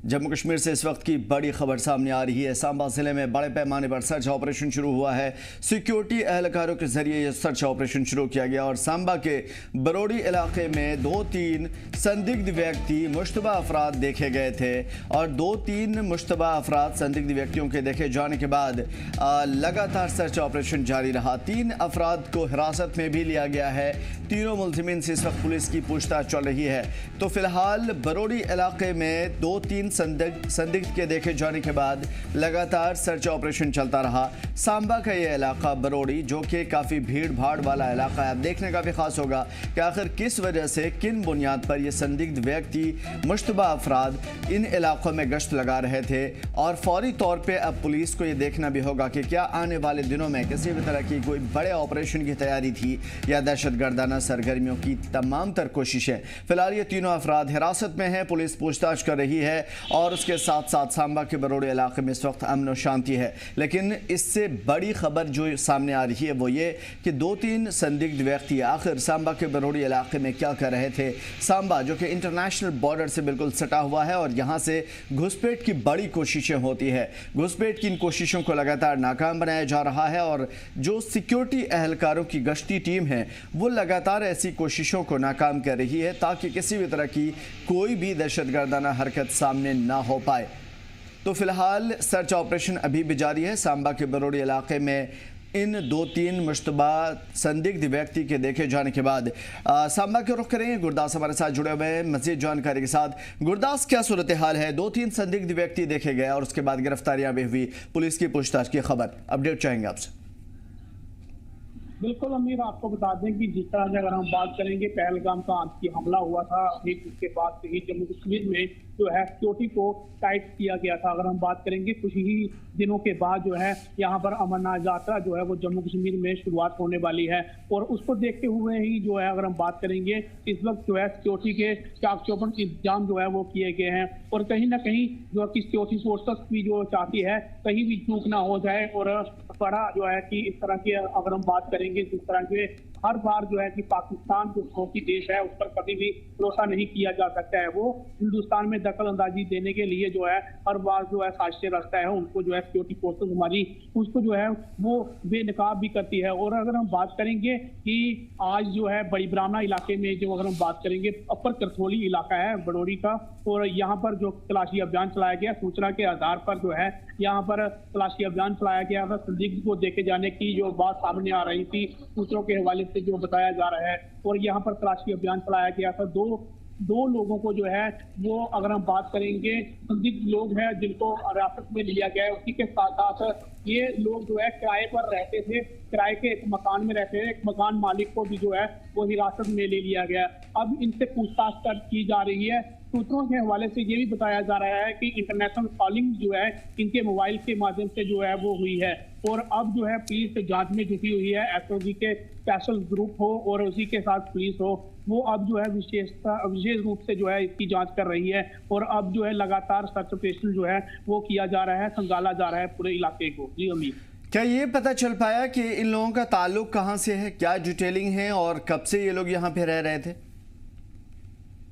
जम्मू कश्मीर से इस वक्त की बड़ी खबर सामने आ रही है। सांबा जिले में बड़े पैमाने पर सर्च ऑपरेशन शुरू हुआ है। सिक्योरिटी एहलकारों के जरिए यह सर्च ऑपरेशन शुरू किया गया और सांबा के बरोड़ी इलाके में 2-3 संदिग्ध व्यक्ति मुश्तबा अफराद देखे गए थे और 2-3 मुश्तबा अफराद संदिग्ध व्यक्तियों के देखे जाने के बाद लगातार सर्च ऑपरेशन जारी रहा। 3 अफराद को हिरासत में भी लिया गया है। तीनों मुलजिमीन से इस वक्त पुलिस की पूछताछ चल रही है। तो फिलहाल बरोड़ी इलाके में 2-3 संदिग्ध के देखे जाने के बाद लगातार सर्च ऑपरेशन चलता रहा। सांबा का ये इलाका बरोड़ी जो कि काफ़ी भीड़ भाड़ वाला इलाका है, अब देखने का भी खास होगा कि आखिर किस वजह से किन बुनियाद पर ये संदिग्ध व्यक्ति मुश्तबा अफराद इन इलाकों में गश्त लगा रहे थे और फौरी तौर पे अब पुलिस को ये देखना भी होगा कि क्या आने वाले दिनों में किसी भी तरह की कोई बड़े ऑपरेशन की तैयारी थी या दहशतगर्दाना सरगर्मियों की तमाम तर कोशिशें। फिलहाल ये तीनों अफराद हिरासत में हैं, पुलिस पूछताछ कर रही है और उसके साथ साथ सांबा के बरोड़ी इलाके में इस वक्त अमन और शांति है। लेकिन इससे बड़ी खबर जो सामने आ रही है वो ये कि 2-3 संदिग्ध व्यक्ति आखिर सांबा के बरोड़ी इलाके में क्या कर रहे थे। सांबा जो कि इंटरनेशनल बॉर्डर से बिल्कुल सटा हुआ है और यहाँ से घुसपैठ की बड़ी कोशिशें होती है। घुसपैठ की इन कोशिशों को लगातार नाकाम बनाया जा रहा है और जो सिक्योरिटी एहलकारों की गश्ती टीम है वो लगातार ऐसी कोशिशों को नाकाम कर रही है ताकि किसी भी तरह की कोई भी दहशतगर्दाना हरकत सामने ना हो पाए। तो फिलहाल सर्च ऑपरेशन अभी भी जारी है। सांबा के बरोड़ी इलाके में इन 2-3 मुश्तबा संदिग्ध व्यक्ति के देखे जाने के बाद सांबा के रुख करेंगे। गुरदास हमारे साथ जुड़े हुए हैं मजीद जानकारी के साथ। गुरदास, क्या सूरत हाल है? 2-3 संदिग्ध व्यक्ति देखे गए और उसके बाद गिरफ्तारियां भी हुई, पुलिस की पूछताछ की खबर, अपडेट चाहेंगे आपसे। बिल्कुल अमीर, आपको बता दें कि जिस तरह से अगर हम बात करेंगे पहलगाम का आतंकी हमला हुआ था, ठीक उसके बाद से ही जम्मू कश्मीर में जो है सिक्योरिटी को टाइट किया गया था। अगर हम बात करेंगे कुछ ही दिनों के बाद जो है यहाँ पर अमरनाथ यात्रा जो है वो जम्मू कश्मीर में शुरुआत होने वाली है और उसको देखते हुए ही जो है अगर हम बात करेंगे इस वक्त जो है सिक्योरिटी के चाक चौबंद इंतजाम जो है वो किए गए हैं और कहीं ना कहीं जो कि सिक्योरिटी फोर्सेस भी जो चाहती है कहीं भी चूक ना हो जाए और बड़ा जो है कि इस तरह की अगर हम बात करेंगे जिस तरह के हर बार जो है कि पाकिस्तान जो खोखी देश है उस पर कभी भी भरोसा नहीं किया जा सकता है। वो हिंदुस्तान में दखल अंदाजी देने के लिए जो है हर बार जो है साजिशें रचता है, उनको जो है सिक्योरिटी फोर्सेस हमारी उसको जो है वो बेनकाब भी करती है। और अगर हम बात करेंगे कि आज जो है बड़ी ब्राह्मणा इलाके में जो अगर हम बात करेंगे अपर करथोली इलाका है बड़ोड़ी का और यहाँ पर जो तलाशी अभियान चलाया गया, सूचना के आधार पर जो है यहाँ पर तलाशी अभियान चलाया गया था। संदिग्ध को देखे जाने की जो बात सामने आ रही थी सूत्रों के हवाले से जो बताया जा रहा है और यहाँ पर तलाशी अभियान चलाया गया था। दो लोगों को जो है वो अगर हम बात करेंगे संदिग्ध लोग हैं जिनको हिरासत में लिया गया है। उसी के साथ साथ ये लोग जो है किराए पर रहते थे, किराए के एक मकान में रहते थे। एक मकान मालिक को भी जो है वो हिरासत में ले लिया गया। अब इनसे पूछताछ की जा रही है। सूत्रों के हवाले से ये भी बताया जा रहा है कि इंटरनेशनल कॉलिंग जो है इनके मोबाइल के माध्यम से जो है वो हुई है और अब जो है पुलिस जांच में जुटी हुई है। एसओजी के स्पेशल ग्रुप हो और उसी के साथ पुलिस हो, वो अब जो है विशेष रूप से जो है इसकी जांच कर रही है और अब जो है लगातार सर्च ऑपरेशन जो है वो किया जा रहा है, संगाला जा रहा है पूरे इलाके को। जी अमीर, क्या ये पता चल पाया कि इन लोगों का ताल्लुक कहाँ से है, क्या डिटेलिंग है और कब से ये लोग यहाँ पे रह रहे थे?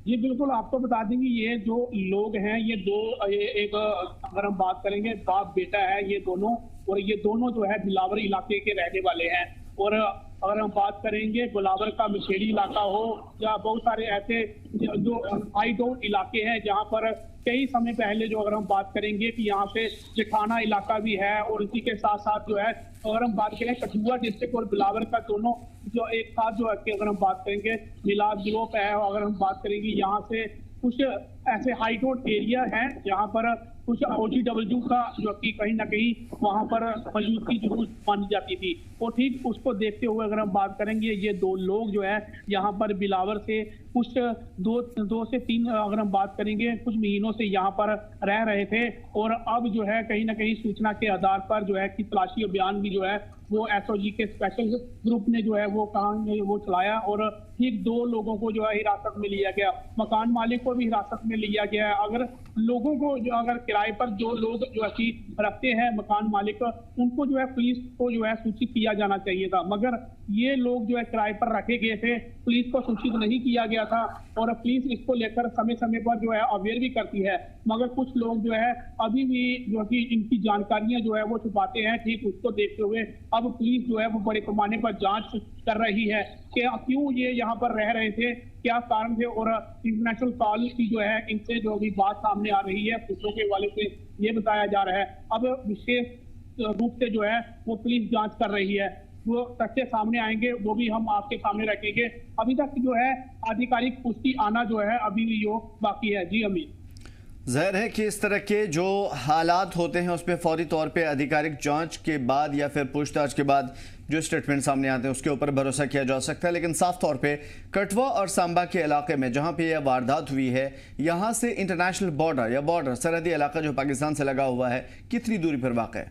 जी बिल्कुल, आपको बता देंगे ये जो लोग हैं एक अगर हम बात करेंगे बाप बेटा है ये दोनों और ये दोनों जो है बिलावर इलाके के रहने वाले हैं। और अगर हम बात करेंगे बिलावर का मिशेड़ी इलाका हो या बहुत सारे ऐसे जो हाई डाउन इलाके हैं जहां पर कई समय पहले जो अगर हम बात करेंगे कि यहाँ पे जिठाना इलाका भी है और इसी के साथ साथ जो है अगर हम बात करें कठुआ डिस्ट्रिक्ट और बिलावर का दोनों जो एक साथ जो है कि अगर हम बात करेंगे मिलाद ग्रुप है। अगर हम बात करेंगे यहाँ से कुछ ऐसे हाई रोड एरिया है जहाँ पर कुछ OGW का जो कि कहीं ना कहीं वहां पर मौजूदगी जरूर मानी जाती थी और ठीक उसको देखते हुए अगर हम बात करेंगे ये 2 लोग जो है यहाँ पर बिलावर से कुछ 2 से 3 अगर हम बात करेंगे कुछ महीनों से यहाँ पर रह रहे थे और अब जो है कहीं ना कहीं सूचना के आधार पर जो है कि तलाशी अभियान भी जो है वो एसओजी के स्पेशल ग्रुप ने जो है वो काम वो चलाया और ठीक 2 लोगों को जो है हिरासत में लिया गया। मकान मालिक को भी हिरासत में लिया गया है। अगर लोगों को जो अगर किराए पर जो लोग जो है रखते हैं मकान मालिक, उनको जो है पुलिस को जो है सूचित किया जाना चाहिए था, मगर ये लोग जो है किराए पर रखे गए थे, पुलिस को सूचित नहीं किया गया था और पुलिस इसको लेकर समय समय पर जो है अवेयर भी करती है, मगर कुछ लोग जो है अभी भी जो कि इनकी जानकारियां जो है वो छुपाते हैं। ठीक उसको देखते हुए अब पुलिस जो है वो बड़े पैमाने पर जांच कर रही है कि क्यों ये यहाँ पर रह रहे थे, क्या कारण थे और इंटरनेशनल कॉल की जो है इनसे जो भी बात सामने आ रही है सूत्रों के हवाले से ये बताया जा रहा है। अब विशेष रूप से जो है वो पुलिस जांच कर रही है, वो तथ्य सामने आएंगे वो भी हम आपके सामने रखेंगे। अभी तक जो है आधिकारिक पुष्टि आना जो है अभी भी यो बाकी है। जी अमीर, ज़ाहिर है कि इस तरह के जो हालात होते हैं उसमें फौरी तौर पे आधिकारिक जांच के बाद या फिर पूछताछ के बाद जो स्टेटमेंट सामने आते हैं उसके ऊपर भरोसा किया जा सकता है, लेकिन साफ तौर पे कठुआ और सांबा के इलाके में जहां पे यह वारदात हुई है, यहां से इंटरनेशनल बॉर्डर या बॉर्डर सरहदी इलाका जो पाकिस्तान से लगा हुआ है, कितनी दूरी पर वाक़ है?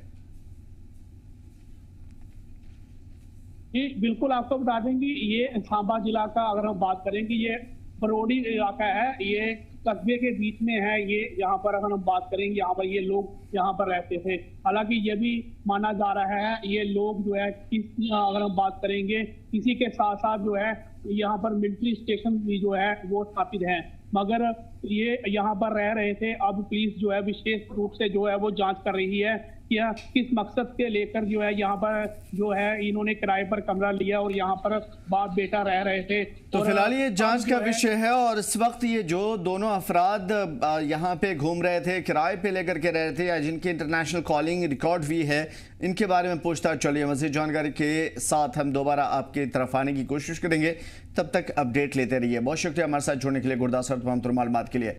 जी बिल्कुल, आपको बता देंगे ये सांबा जिला का अगर हम बात करेंगे ये बरोड़ी इलाका है, ये कस्बे के बीच में है। ये यहाँ पर अगर हम बात करेंगे यहाँ पर ये लोग यहाँ पर रहते थे। हालांकि ये भी माना जा रहा है ये लोग जो है अगर हम बात करेंगे इसी के साथ साथ जो है यहाँ पर मिलिट्री स्टेशन भी जो है वो स्थापित है, मगर ये यहाँ पर रह रहे थे। अब पुलिस जो है विशेष रूप से जो है वो जांच कर रही है कि किस मकसद के लेकर जो है यहाँ पर जो है इन्होंने किराए पर कमरा लिया और यहाँ पर बाप बेटा रह रहे थे। तो फिलहाल ये जांच का विषय है और इस वक्त ये जो दोनों अफराद यहाँ पे घूम रहे थे, किराए पे लेकर के रह रहे थे या जिनकी इंटरनेशनल कॉलिंग रिकॉर्ड भी है, इनके बारे में पूछताछ चलिए। मज़ीद जानकारी के साथ हम दोबारा आपकी तरफ आने की कोशिश करेंगे, तब तक अपडेट लेते रहिए। बहुत शुक्रिया हमारे साथ जुड़ने के लिए, गुरदासर तमाम मालूमात के लिए।